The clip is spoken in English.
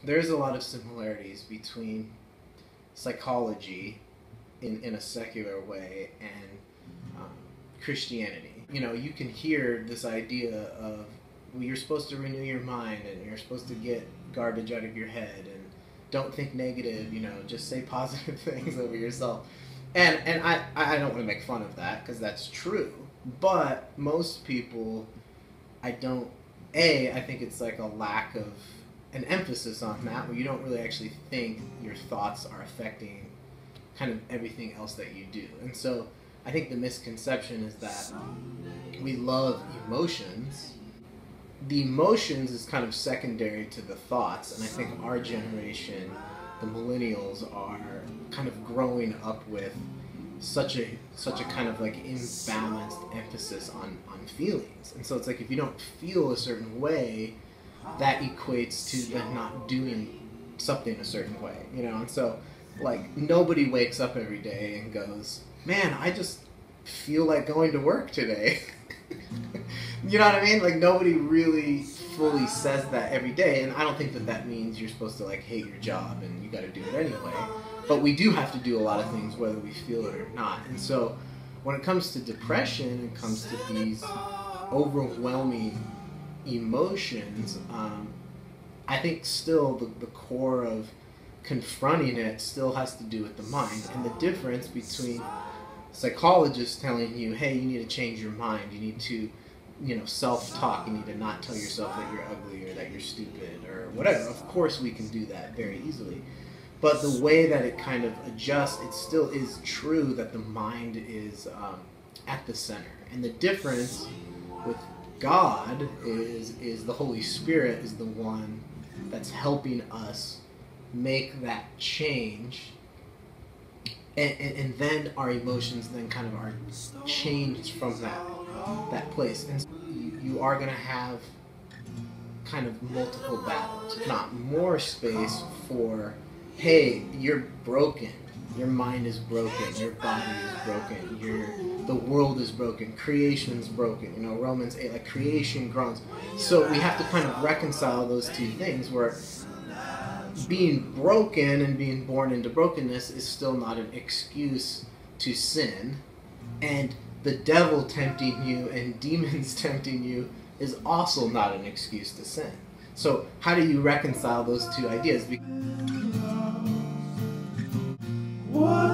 there's a lot of similarities between psychology in a secular way and um, Christianity. You know, you can hear this idea of, well, you're supposed to renew your mind and you're supposed to get garbage out of your head and don't think negative, you know, just say positive things over yourself. And I don't want to make fun of that because that's true. But most people, I don't, I think it's like a lack of an emphasis on that where you don't really actually think your thoughts are affecting kind of everything else that you do. And so I think the misconception is that we love emotions. The emotions is kind of secondary to the thoughts, and I think our generation, the millennials, are kind of growing up with such a kind of like imbalanced emphasis on feelings. And so it's like if you don't feel a certain way, that equates to them not doing something a certain way, you know? And so like nobody wakes up every day and goes, man, I just feel like going to work today. You know what I mean? Like nobody really fully says that every day, and I don't think that that means you're supposed to like hate your job and you got to do it anyway. But we do have to do a lot of things whether we feel it or not. And so when it comes to depression, it comes to these overwhelming emotions, I think still the core of confronting it still has to do with the mind. And the difference between psychologists telling you, hey, you need to change your mind, you need to, you know, self-talk, you need to not tell yourself that you're ugly or that you're stupid or whatever. Of course we can do that very easily. But the way that it kind of adjusts, it still is true that the mind is at the center. And the difference with God is the Holy Spirit is the one that's helping us make that change, and then our emotions then kind of are changed from that place. And so you are going to have kind of multiple battles, if not more space for, hey, you're broken. Your mind is broken. Your body is broken. The world is broken. Creation's broken. You know, Romans 8, like creation groans. So we have to kind of reconcile those two things where being broken and being born into brokenness is still not an excuse to sin. And the devil tempting you and demons tempting you is also not an excuse to sin. So how do you reconcile those two ideas? What?